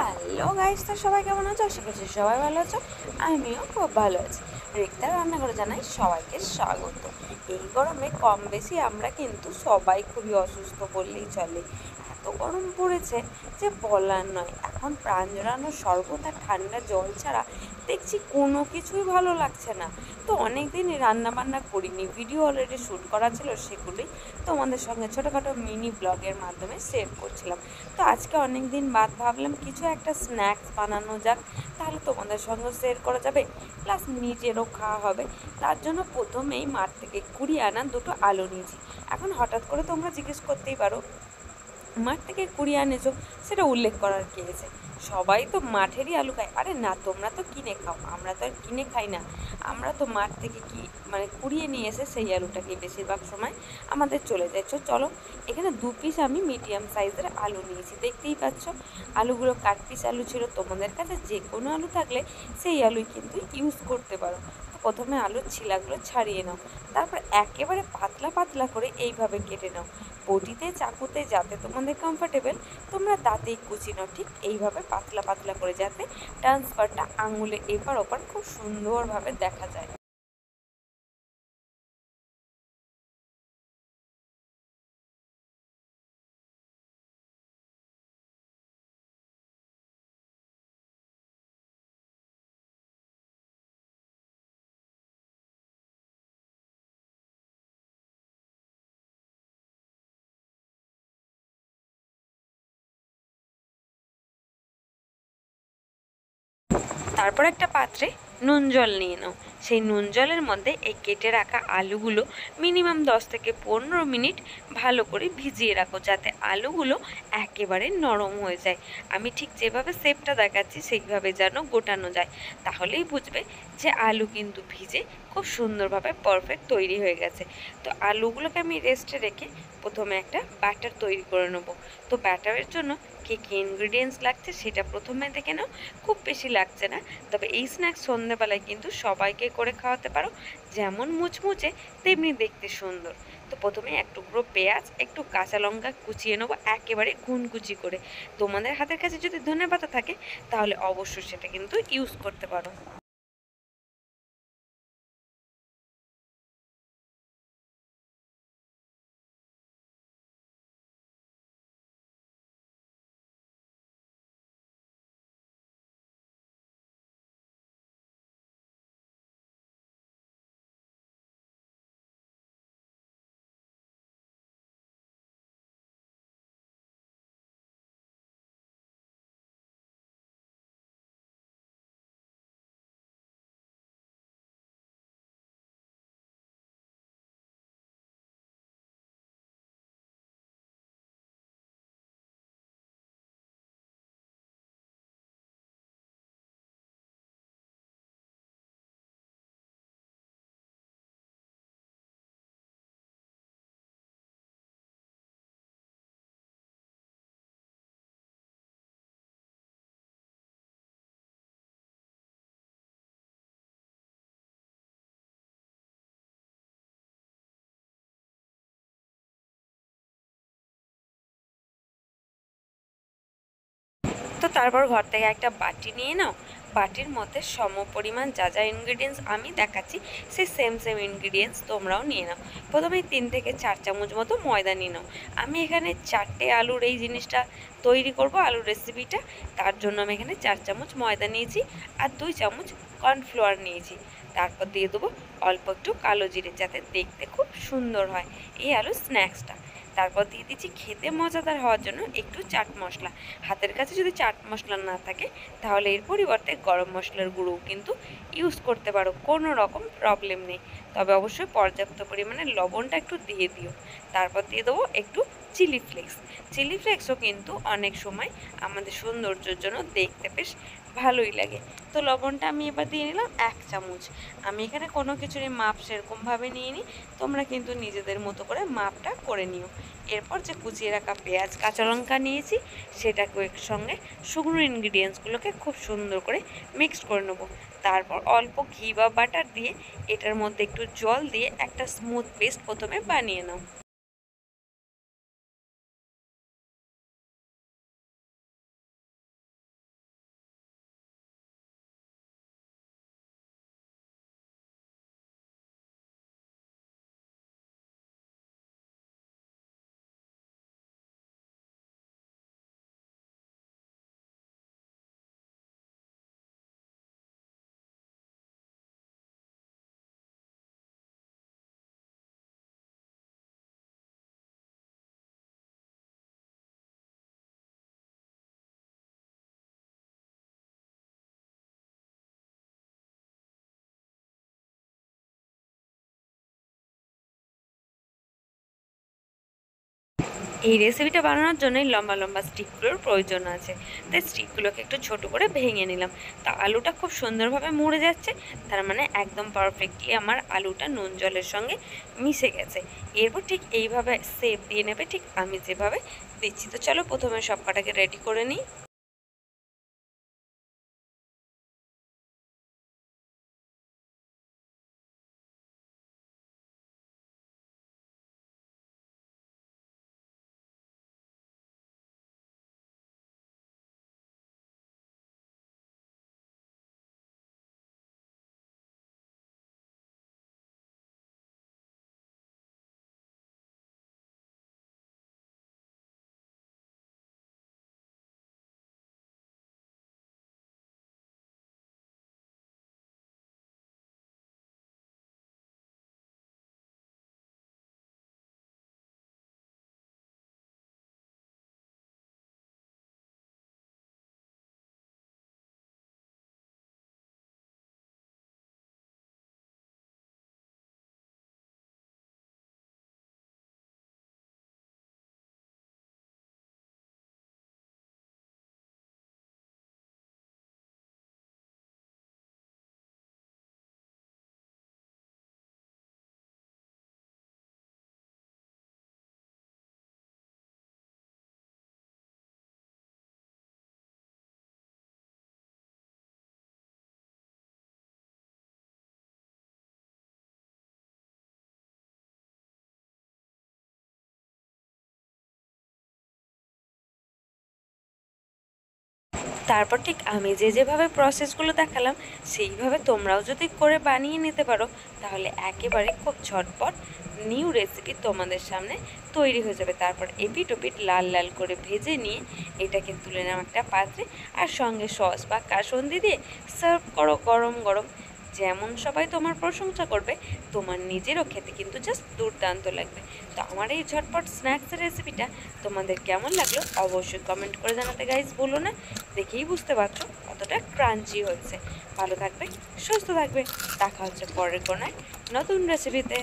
Hello guys, তো সবাই কেমন আছো? আশা করছি সবাই ভালো আছো। আমিও খুব ভালো আছি। রিক্তার রান্নাঘরে জানাই সবাইকে স্বাগত। এই গরমে কম বেশি আমরা কিন্তু সবাই খুবই অসুস্থ বললেই চলে। এত গরম পড়েছে যে বলার নয়। এখন প্রাণ জোড়ানো শরবত আর ঠান্ডা জল ছাড়া দেখছি কোনো কিছুই ভালো লাগছে না। তো অনেক দিনই রান্না বান্না করিনি, ভিডিও অলরেডি শ্যুট করা ছিল, সেগুলি তোমাদের সঙ্গে ছোটোখাটো মিনি ব্লগের মাধ্যমে শেয়ার করছিলাম। তো আজকে অনেক দিন বাদ ভাবলাম কিছু একটা স্ন্যাক্স বানানো যাক, তাহলে তোমাদের সঙ্গে শেয়ার করা যাবে, প্লাস নিজেরও খাওয়া হবে। তার জন্য প্রথমেই মাঠ থেকে কুড়িয়ে আনা দুটো আলু নিয়েছি। এখন হঠাৎ করে তোমরা জিজ্ঞেস করতেই পারো, মাঠ থেকে কুড়িয়ে এনেছো, সেটা উল্লেখ করার কে আছে? সবাই তো মাঠেরই আলু খায়। আরে না, তোমরা তো কিনে খাও, আমরা তো আর কিনে খাই না। আমরা তো মাঠ থেকে কুড়িয়ে নিয়ে এসে সেই আলুটাকে বেশিরভাগ সময় আমাদের চলে যায়। চলো, এখানে 2 পিস আমি মিডিয়াম সাইজের আলু নিয়েছি, দেখতেই পাচ্ছ। আলুগুলো কাট পিস আলু ছিল, তোমাদের কাছে যে কোনো আলু থাকলে সেই আলুই কিন্তু ইউজ করতে পারো। তো প্রথমে আলুর ছিলাগুলো ছাড়িয়ে নাও, তারপর একেবারে পাতলা পাতলা করে এইভাবে কেটে নাও। বটিতে চাকুতে যাতে তোমাদের কমফোর্টেবল, তোমরা দাঁতেই কুচি নাও, ঠিক এইভাবে পাতলা পাতলা করে, যাতে ট্রান্সফারটা আঙুলে এপার ওপার খুব সুন্দরভাবে দেখা যায়। তারপর একটা পাত্রে নুন জল নিয়ে নাও। সেই নুন জলের মধ্যে এই কেটে রাখা আলুগুলো মিনিমাম 10 থেকে 15 মিনিট ভালো করে ভিজিয়ে রাখো, যাতে আলুগুলো একেবারে নরম হয়ে যায়। আমি ঠিক যেভাবে শেপটা দেখাচ্ছি সেইভাবে যেন গোটানো যায়, তাহলেই বুঝবে যে আলু কিন্তু ভিজে খুব সুন্দরভাবে পারফেক্ট তৈরি হয়ে গেছে। তো আলুগুলোকে আমি রেস্টে রেখে প্রথমে একটা ব্যাটার তৈরি করে নেবো। তো ব্যাটারের জন্য কী কী ইনগ্রিডিয়েন্টস লাগছে সেটা প্রথমে দেখে নাও। খুব বেশি লাগছে না, তবে এই স্ন্যাক্স সন্ধ্যেবেলায় কিন্তু সবাইকে করে খাওয়াতে পারো। যেমন মুচমুচে তেমনি দেখতে সুন্দর। তো প্রথমে এক টুকরো পেঁয়াজ, একটু কাঁচা লঙ্কা কুচিয়ে নেবো একেবারে কুচি করে। তোমাদের হাতের কাছে যদি ধনেপাতা থাকে তাহলে অবশ্যই সেটা কিন্তু ইউজ করতে পারো। তো তারপর ঘর থেকে একটা বাটি নিয়ে নাও। বাটির মধ্যে সম পরিমাণ যা যা ইনগ্রিডিয়েন্টস আমি দেখাচ্ছি, সেই সেম সেম ইনগ্রিডিয়েন্টস তোমরাও নিয়ে নাও। প্রথমে 3 থেকে 4 চামচ মতো ময়দা নিয়ে নাও। আমি এখানে 4টে আলুর এই জিনিসটা তৈরি করব, আলুর রেসিপিটা। তার জন্য আমি এখানে 4 চামচ ময়দা নিয়েছি আর 2 চামচ কর্নফ্লাওয়ার নিয়েছি। তারপর দিয়ে দেবো অল্প একটু কালো জিরে, যাতে দেখতে খুব সুন্দর হয় এই আলুর স্ন্যাক্সটা। তারপর দিয়ে দিচ্ছি খেতে মজাদার হওয়ার জন্য একটু চাট মশলা। হাতের কাছে যদি চাট মশলা না থাকে তাহলে এর পরিবর্তে গরম মশলার গুঁড়োও কিন্তু ইউজ করতে পারো, কোনো রকম প্রবলেম নেই। তবে অবশ্যই পর্যাপ্ত পরিমাণে লবণটা একটু দিয়ে দিও। তারপর দিয়ে দেবো একটু চিলি ফ্লেক্স। চিলি ফ্লেক্সও কিন্তু অনেক সময় আমাদের সৌন্দর্যের জন্য দেখতে বেশ ভালোই লাগে। তো লবণটা আমি এবার দিয়ে নিলাম 1 চামচ। আমি এখানে কোনো কিছুরই মাপ সেরকমভাবে নিয়ে নিই, তোমরা কিন্তু নিজেদের মতো করে মাপটা করে নিও। এরপর যে কুচিয়ে রাখা পেঁয়াজ কাঁচা লঙ্কা নিয়েছি, সেটাকে একসঙ্গে শুকনো ইনগ্রিডিয়েন্টসগুলোকে খুব সুন্দর করে মিক্সড করে নেবো। তারপর অল্প ঘি বা বাটার দিয়ে এটার মধ্যে একটু জল দিয়ে একটা স্মুথ পেস্ট প্রথমে বানিয়ে নাও। এই রেসিপিটা বানানোর জন্যই লম্বা লম্বা স্টিকগুলোর প্রয়োজন আছে, তাই স্টিকগুলোকে একটু ছোট করে ভেঙে নিলাম। তা আলুটা খুব সুন্দরভাবে মরে যাচ্ছে, তার মানে একদম পারফেক্টলি আমার আলুটা নুন জলের সঙ্গে মিশে গেছে। এরপর ঠিক এইভাবে শেপ দিয়ে নেবে, ঠিক আমি যেভাবে দিচ্ছি। তো চলো প্রথমে সব কটাকে রেডি করে নিই। তারপর ঠিক আমি যেভাবে প্রসেসগুলো দেখালাম সেইভাবে তোমরাও যদি করে বানিয়ে নিতে পারো, তাহলে একেবারে খুব ঝটপট নিউ রেসিপি তোমাদের সামনে তৈরি হয়ে যাবে। তারপর এপিট ওপিট লাল লাল করে ভেজে নিয়ে এটাকে তুলে নাও একটা পাত্রে, আর সঙ্গে সস বা কাসুন্দি দিয়ে সার্ভ করো গরম গরম। যেমন সবাই তোমার প্রশংসা করবে, তোমার নিজেরও খেতে কিন্তু জাস্ট দুর্দান্ত লাগবে। তো আমার এই ঝটপট স্ন্যাক্সের রেসিপিটা তোমাদের কেমন লাগলো অবশ্যই কমেন্ট করে জানাতে গাইজ বলো না। দেখেই বুঝতে পারছো কতটা ক্রাঞ্চি হয়েছে। ভালো থাকবে, সুস্থ থাকবে, দেখা হচ্ছে পরের কোনো নতুন রেসিপিতে।